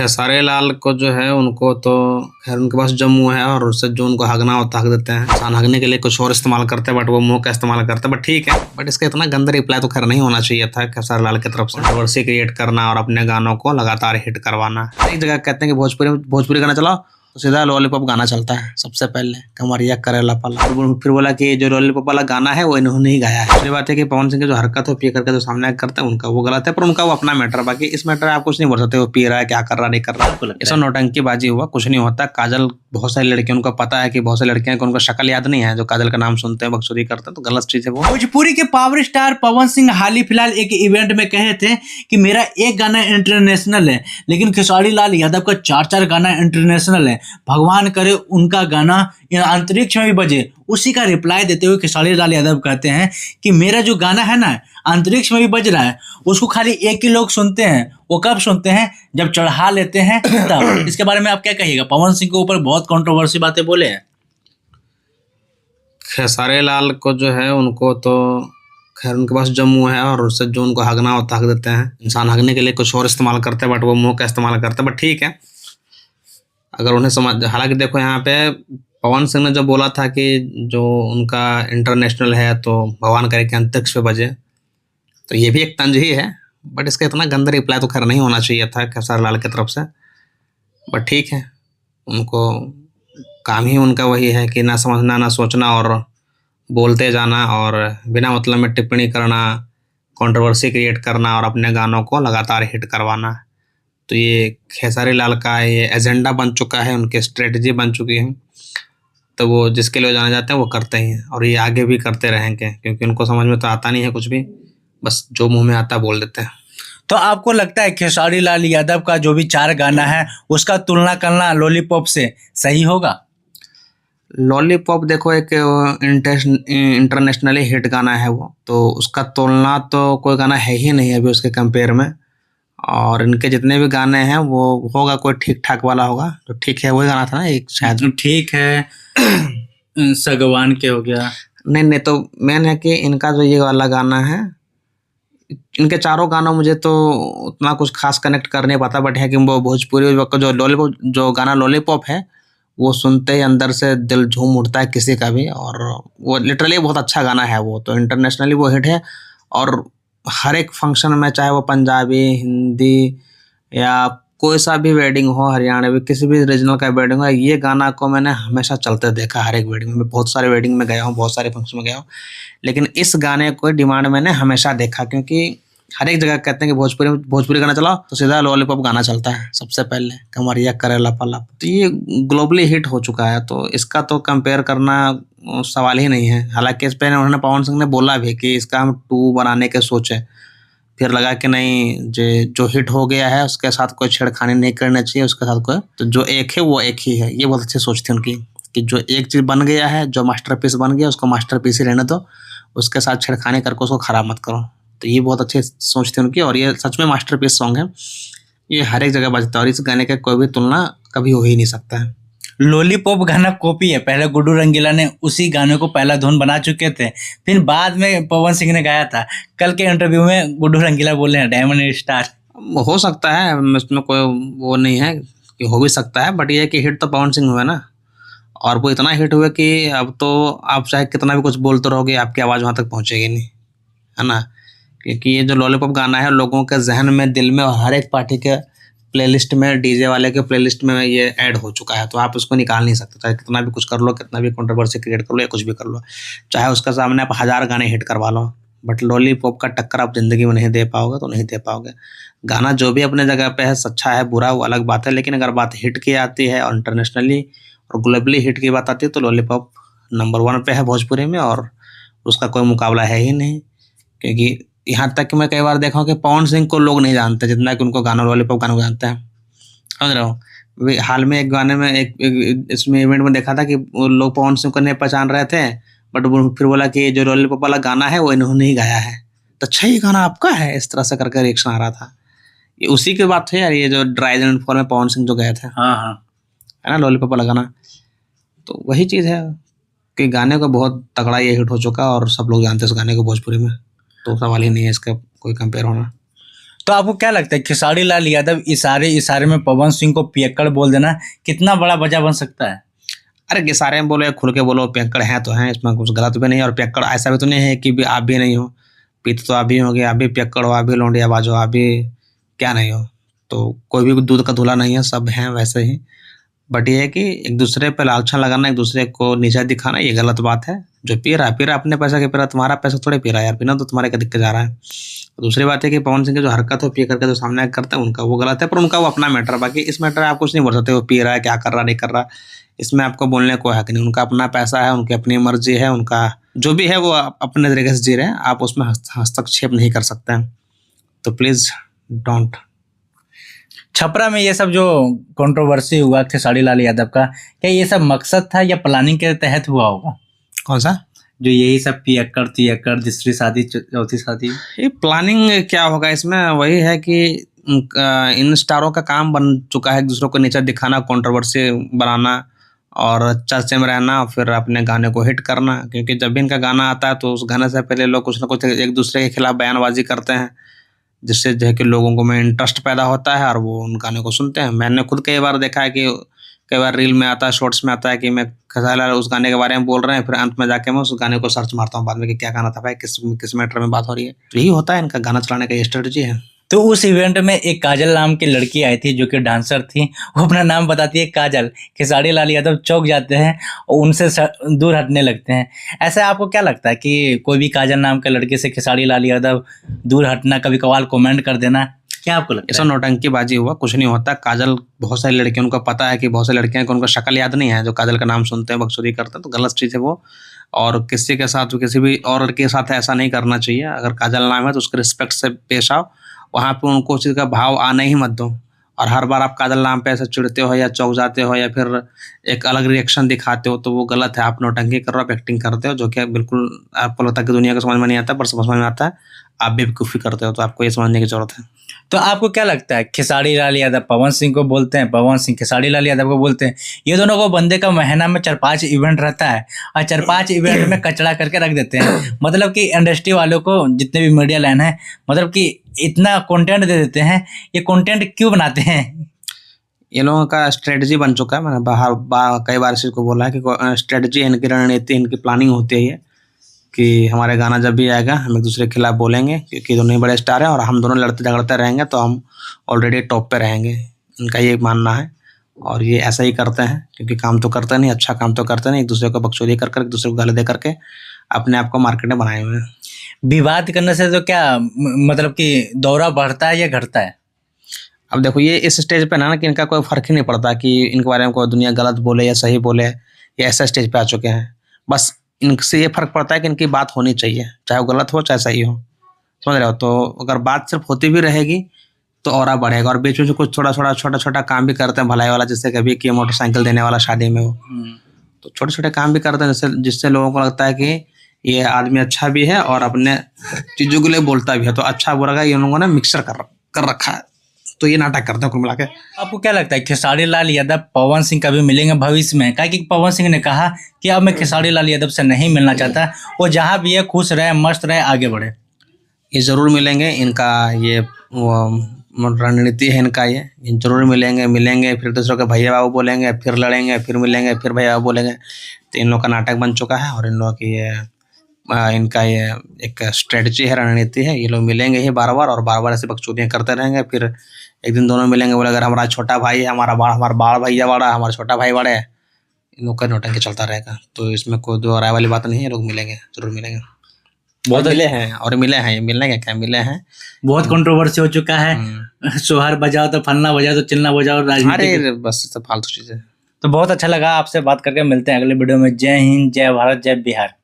खेसारी लाल को जो है उनको तो खैर उनके पास जम्मू है और उससे जो उनको हगना होता है हग देते हैं। इंसान हगने के लिए कुछ और इस्तेमाल करते हैं बट वो मुंह का इस्तेमाल करते हैं। बट ठीक है, बट इसका इतना गंदा रिप्लाई तो खैर नहीं होना चाहिए था खेसारी लाल की तरफ से। कंट्रोवर्सी क्रिएट करना और अपने गानों को लगातार हिट करवाना। एक जगह कहते हैं कि भोजपुरी गाना चलाओ तो सीधा लॉलीपॉप गाना चलता है सबसे पहले, कमरिया करेला पाला। फिर बोला कि जो लॉलीपॉप वाला गाना है वो इन्होंने ही गाया है। दूसरी बात है कि पवन सिंह की जो हरकत हो पी करके जो सामने करते हैं उनका वो गलत है, पर उनका वो अपना मैटर। बाकी इस मैटर आप कुछ नहीं बोल सकते वो पी रहा है क्या कर रहा नहीं कर रहा, ऐसा नौटंकी बाजी हुआ कुछ नहीं होता। काजल बहुत सारी लड़कियों उनको पता है कि बहुत सारी लड़कियां को उनको शक्ल याद नहीं है जो काजल का नाम सुनते हैं बकचोदी करते हैं, तो गलत चीज है वो। भोजपुरी के पावर स्टार पवन सिंह हाल ही फिलहाल एक इवेंट में कहे थे कि मेरा एक गाना इंटरनेशनल है, लेकिन खेसारी लाल यादव का 4 गाना इंटरनेशनल है। भगवान करे उनका गाना अंतरिक्ष में भी बजे। उसी का रिप्लाई देते हुए खेसारी लाल यादव कहते हैं कि मेरा जो गाना है ना अंतरिक्ष में भी बज रहा है, उसको खाली एक ही लोग सुनते हैं। वो कब सुनते हैं? जब चढ़ा लेते हैं तब। इसके बारे में आप क्या कहिएगा? पवन सिंह के ऊपर बहुत कंट्रोवर्सी बातें बोले हैं। खेसारी लाल को जो है उनको तो खैर उनके पास जम्मू है और उससे जो उनको हगना होता है हग देते हैं। इंसान हगने के लिए कुछ और इस्तेमाल करते हैं बट वो मुंह का इस्तेमाल करते हैं। बट ठीक है, अगर उन्हें समझ, हालांकि देखो यहाँ पे पवन सिंह ने जो बोला था कि जो उनका इंटरनेशनल है तो भगवान करे कि अंतरिक्ष पे बजे, तो ये भी एक तंज ही है। बट इसका इतना गंदा रिप्लाई तो खैर नहीं होना चाहिए था खेसारी लाल की तरफ से। बट ठीक है, उनको काम ही उनका वही है कि ना समझना ना सोचना और बोलते जाना और बिना मतलब में टिप्पणी करना, कंट्रोवर्सी क्रिएट करना और अपने गानों को लगातार हिट करवाना। तो ये खेसारी लाल का ये एजेंडा बन चुका है, उनकी स्ट्रेटजी बन चुकी है। तो वो जिसके लिए जाने जाते हैं वो करते ही हैं और ये आगे भी करते रहेंगे, क्योंकि उनको समझ में तो आता नहीं है कुछ भी, बस जो मुंह में आता बोल देते हैं। तो आपको लगता है खेसारी लाल यादव का जो भी 4 गाना है उसका तुलना करना लॉलीपॉप से सही होगा? लॉलीपॉप देखो एक इंटरनेशनली हिट गाना है वो, तो उसका तुलना तो कोई गाना है ही नहीं अभी उसके कंपेयर में। और इनके जितने भी गाने हैं वो होगा कोई ठीक ठाक वाला होगा। तो ठीक है वही गाना था ना एक शायद, ठीक है सगवान के हो गया। नहीं तो मेन है कि इनका जो ये वाला गाना है, इनके चारों गानों मुझे तो उतना कुछ खास कनेक्ट कर नहीं पाता। बट है कि वो भोजपुरी जो गाना लॉलीपॉप है वो सुनते ही अंदर से दिल झूम उठता है किसी का भी, और वो लिटरली बहुत अच्छा गाना है। वो तो इंटरनेशनली वो हिट है और हर एक फंक्शन में, चाहे वो पंजाबी, हिंदी या कोई सा भी वेडिंग हो, हरियाणवी किसी भी रीजनल का वेडिंग हो, ये गाना को मैंने हमेशा चलते देखा। हर एक वेडिंग में, बहुत सारे वेडिंग में गया हूँ, बहुत सारे फंक्शन में गया हूँ, लेकिन इस गाने को डिमांड मैंने हमेशा देखा। क्योंकि हर एक जगह कहते हैं कि भोजपुरी गाना चलाओ तो सीधा लॉलीपॉप गाना चलता है सबसे पहले, कमरिया करेला पाला। तो ये ग्लोबली हिट हो चुका है, तो इसका तो कंपेयर करना सवाल ही नहीं है। हालांकि इस पर उन्होंने पवन सिंह ने बोला भी कि इसका हम 2 बनाने के सोचे, फिर लगा कि नहीं जो हिट हो गया है उसके साथ कोई छेड़खानी नहीं करना चाहिए, उसके साथ कोई, तो जो एक है वो एक ही है। ये बहुत अच्छी सोच थी उनकी कि जो एक चीज़ बन गया है, जो मास्टरपीस बन गया उसको मास्टरपीस ही रहने दो, उसके साथ छेड़खानी करके उसको ख़राब मत करो। तो ये बहुत अच्छी सोच थी उनकी और ये सच में मास्टरपीस सॉन्ग है। ये हर एक जगह बजता है और इस गाने का कोई भी तुलना कभी हो ही नहीं सकता है। लॉलीपॉप गाना कॉपी है, पहले गुड्डू रंगीला ने उसी गाने को पहला धुन बना चुके थे, फिर बाद में पवन सिंह ने गाया था। कल के इंटरव्यू में गुड्डू रंगीला बोले हैं डायमंड स्टार। हो सकता है, इसमें कोई वो नहीं है कि हो भी सकता है, बट ये है कि हिट तो पवन सिंह हुए ना, और वो इतना हिट हुए कि अब तो आप चाहे कितना भी कुछ बोलते रहोगे आपकी आवाज़ वहाँ तक पहुँचेगी नहीं, है ना। क्योंकि ये जो लॉलीपॉप गाना है लोगों के जहन में, दिल में और हर एक पार्टी के प्लेलिस्ट में, डीजे वाले के प्लेलिस्ट में ये ऐड हो चुका है। तो आप उसको निकाल नहीं सकते, चाहे कितना भी कुछ कर लो, कितना भी कंट्रोवर्सी क्रिएट कर लो या कुछ भी कर लो, चाहे उसका सामने आप 1000 गाने हिट करवा लो, बट लॉलीपॉप का टक्कर आप ज़िंदगी में नहीं दे पाओगे, तो नहीं दे पाओगे। गाना जो भी अपने जगह पे है, अच्छा है बुरा वो अलग बात है, लेकिन अगर बात हिट की आती है और इंटरनेशनली और ग्लोबली हिट की बात आती है तो लॉलीपॉप नंबर 1 पे है भोजपुरी में, और उसका कोई मुकाबला है ही नहीं। क्योंकि यहाँ तक कि मैं कई बार देखा हूँ कि पवन सिंह को लोग नहीं जानते जितना कि उनको गाना लॉलीपॉप गाना को जानते हैं, समझ रहे हो। हाल में एक गाने में एक इसमें इवेंट में देखा था कि वो लोग पवन सिंह को नहीं पहचान रहे थे, बट फिर बोला कि जो लॉलीपॉप वाला गाना है वो इन्होंने ही गाया है, तो अच्छा ये गाना आपका है, इस तरह से करके रिएक्शन आ रहा था। ये उसी की बात है यार, ये जो ड्राइज एंड फॉल में पवन सिंह जो गए थे, हाँ है ना, लॉलीपॉप वाला गाना। तो वही चीज़ है कि गाने का बहुत तगड़ा ये हिट हो चुका और सब लोग जानते हैं इस गाने को भोजपुरी में, तो सवाल ही नहीं है इसका कोई कंपेयर होना। तो तो आपको क्या लगता है खेसारी लाल यादव इशारे में पवन सिंह को पियक्कड़ बोल देना कितना बड़ा वजह बन सकता है? अरे इशारे में बोलो, खुल के बोलो, पियक्कड़ हैं तो हैं, इसमें कुछ गलत भी नहीं है। और पियक्कड़ ऐसा भी तो नहीं है कि भी आप भी नहीं हो, पीते तो आप भी होंगे, आप भी पियक्कड़ हो, आप भी लौंडियाबाज हो, आप भी क्या नहीं हो। तो कोई भी दूध का धुला नहीं है, सब हैं वैसे ही। बट ये है कि एक दूसरे पे लालछन लगाना, एक दूसरे को नीचा दिखाना, ये गलत बात है। जो पी रहा अपने पैसा के पी रहा, तुम्हारा पैसा थोड़े पी रहा है यार, पीना तो तुम्हारे का दिक्कत जा रहा है। दूसरी बात है कि पवन सिंह की जो हरकत हो, पी करके जो सामने करते हैं उनका वो गलत है, पर उनका वो अपना मैटर। बाकी इस मैटर आप कुछ नहीं बोल सकते, वो पी रहा है, क्या कर रहा, नहीं कर रहा, इसमें आपको बोलने को हक नहीं। उनका अपना पैसा है, उनकी अपनी मर्जी है, उनका जो भी है वो अपने तरीके से जी रहे हैं, आप उसमें हस्तक्षेप नहीं कर सकते हैं। तो प्लीज़ डोंट। छपरा में ये सब जो कंट्रोवर्सी हुआ खेसारी लाल यादव का, क्या ये सब मकसद था या प्लानिंग के तहत हुआ होगा? कौन सा? जो यही सब पियक्कड़ तियक्कड़, तीसरी शादी चौथी शादी, ये प्लानिंग क्या होगा इसमें? वही है कि इन स्टारों का काम बन चुका है एक दूसरों को नीचा दिखाना, कंट्रोवर्सी बनाना और चर्चे में रहना, फिर अपने गाने को हिट करना। क्योंकि जब भी इनका गाना आता है तो उस गाने से पहले लोग कुछ ना कुछ एक दूसरे के खिलाफ बयानबाजी करते हैं, जिससे जो है कि लोगों को में इंटरेस्ट पैदा होता है और वो उन गाने को सुनते हैं। मैंने खुद कई बार देखा है कि कई बार रील में आता है, शॉर्ट्स में आता है कि मैं खेसारी लाल उस गाने के बारे में बोल रहे हैं, फिर अंत में जाके मैं उस गाने को सर्च मारता हूँ बाद में कि क्या गाना था भाई, किस मैटर में बात हो रही है। तो यही होता है, इनका गाना चलाने का ये स्ट्रेटजी है। तो उस इवेंट में एक काजल नाम की लड़की आई थी जो कि डांसर थी, वो अपना नाम बताती है काजल। खेसारी लाल यादव चौंक जाते हैं और उनसे दूर हटने लगते हैं। ऐसा आपको क्या लगता है कि कोई भी काजल नाम के लड़के से खेसारी लाल यादव दूर हटना, कभी कभार कमेंट कर देना, क्या आपको लगता ऐसा है? नौटंकीबाजी हुआ, कुछ नहीं होता। काजल बहुत सारी लड़कियां, उनको पता है कि बहुत सारी लड़कियां को उनको शक्ल याद नहीं है, जो काजल का नाम सुनते हैं बकचोदी करते हैं, तो गलत चीज़ है वो। और किसी के साथ, किसी भी और लड़के के साथ ऐसा नहीं करना चाहिए। अगर काजल नाम है तो उसके रिस्पेक्ट से पेश आओ, वहाँ पे उनको उस चीज़ का भाव आने ही मत दो। और हर बार आप काजल नाम पे ऐसे चिढ़ते हो या चौंक जाते हो या फिर एक अलग रिएक्शन दिखाते हो, तो वो गलत है। आप नौटंकी कर रहे हो, आप एक्टिंग करते हो, जो कि बिल्कुल आपको लगता है कि दुनिया को समझ में नहीं आता, पर समझ में आता है, आप बेवकूफ़ी करते हो। तो आपको ये समझने की ज़रूरत है। तो आपको क्या लगता है खेसारी लाल यादव पवन सिंह को बोलते हैं, पवन सिंह खेसारी लाल यादव को बोलते हैं, ये दोनों को बंदे का महीना में 4-5 इवेंट रहता है और 4-5 इवेंट में कचड़ा करके रख देते हैं। मतलब कि इंडस्ट्री वालों को, जितने भी मीडिया लाइन है, मतलब कि इतना कंटेंट दे देते हैं। ये कंटेंट क्यों बनाते हैं? ये लोगों का स्ट्रेटजी बन चुका है। मैंने कई बार इसी को बोला है कि स्ट्रेटजी, इनकी रणनीति, इनकी प्लानिंग होती है ये, कि हमारे गाना जब भी आएगा हम एक दूसरे के खिलाफ बोलेंगे, क्योंकि दोनों ही बड़े स्टार हैं और हम दोनों लड़ते झगड़ते रहेंगे तो हम ऑलरेडी टॉप पे रहेंगे। इनका ये मानना है और ये ऐसा ही करते हैं, क्योंकि काम तो करते नहीं, अच्छा काम तो करते नहीं, एक दूसरे को बकचोदी कर कर, एक दूसरे को गाली दे करके अपने आप को मार्केट में बनाए हुए हैं। विवाद करने से तो क्या मतलब कि दौरा बढ़ता है या घटता है? अब देखो, ये इस स्टेज पे ना कि इनका कोई फर्क ही नहीं पड़ता कि इनके बारे में कोई दुनिया गलत बोले या सही बोले, ये ऐसा स्टेज पे आ चुके हैं। बस इनसे ये फर्क पड़ता है कि इनकी बात होनी चाहिए, चाहे वो गलत हो चाहे सही हो, समझ रहे हो। तो अगर बात सिर्फ होती भी रहेगी तो और बढ़ेगा। और बीच में कुछ छोटा छोटा काम भी करते हैं भलाई वाला, जैसे कभी कि मोटरसाइकिल देने वाला शादी में हो, तो छोटे छोटे काम भी करते हैं जिससे लोगों को लगता है कि ये आदमी अच्छा भी है और अपने चीज़ों के लिए बोलता भी है। तो अच्छा बुरा का ये लोगों ने मिक्सर कर रखा है, तो ये नाटक करते हैं कुल मिला के। आपको क्या लगता है खेसारी लाल यादव पवन सिंह कभी मिलेंगे भविष्य में? क्या कि पवन सिंह ने कहा कि अब मैं खेसारी लाल यादव से नहीं मिलना चाहता, वो जहाँ भी है खुश रहे, मस्त रहे, आगे बढ़े। ये ज़रूर मिलेंगे। इनका ये रणनीति है इनका, ये जरूर मिलेंगे, फिर दूसरों के भैया बाबू बोलेंगे, फिर लड़ेंगे, फिर मिलेंगे, फिर भैया बाबू बोलेंगे। तो इन लोगों का नाटक बन चुका है और इन लोगों की ये इनका ये एक स्ट्रेटजी है, रणनीति है। ये लोग मिलेंगे ही बार बार और बार बार ऐसे बकचोदियाँ करते रहेंगे। फिर एक दिन दोनों मिलेंगे, बोले अगर हमारा छोटा भाई है, हमारा बड़ा भैया बड़ा, हमारा छोटा भाई बड़ा है, इन लोग का नौटंकी चलता रहेगा। तो इसमें कोई दो राय वाली बात नहीं है, ये लोग मिलेंगे, जरूर मिलेंगे। बहुत मिले हैं और मिले हैं, मिलने का क्या, मिले हैं। बहुत कंट्रोवर्सी हो चुका है, सोहर बजाओ तो फलना बजाओ तो चिल्ला बजाओ, राजनीति। अरे बस सब फालतू चीज़ें। तो बहुत अच्छा लगा आपसे बात करके, मिलते हैं अगले वीडियो में। जय हिंद, जय भारत, जय बिहार।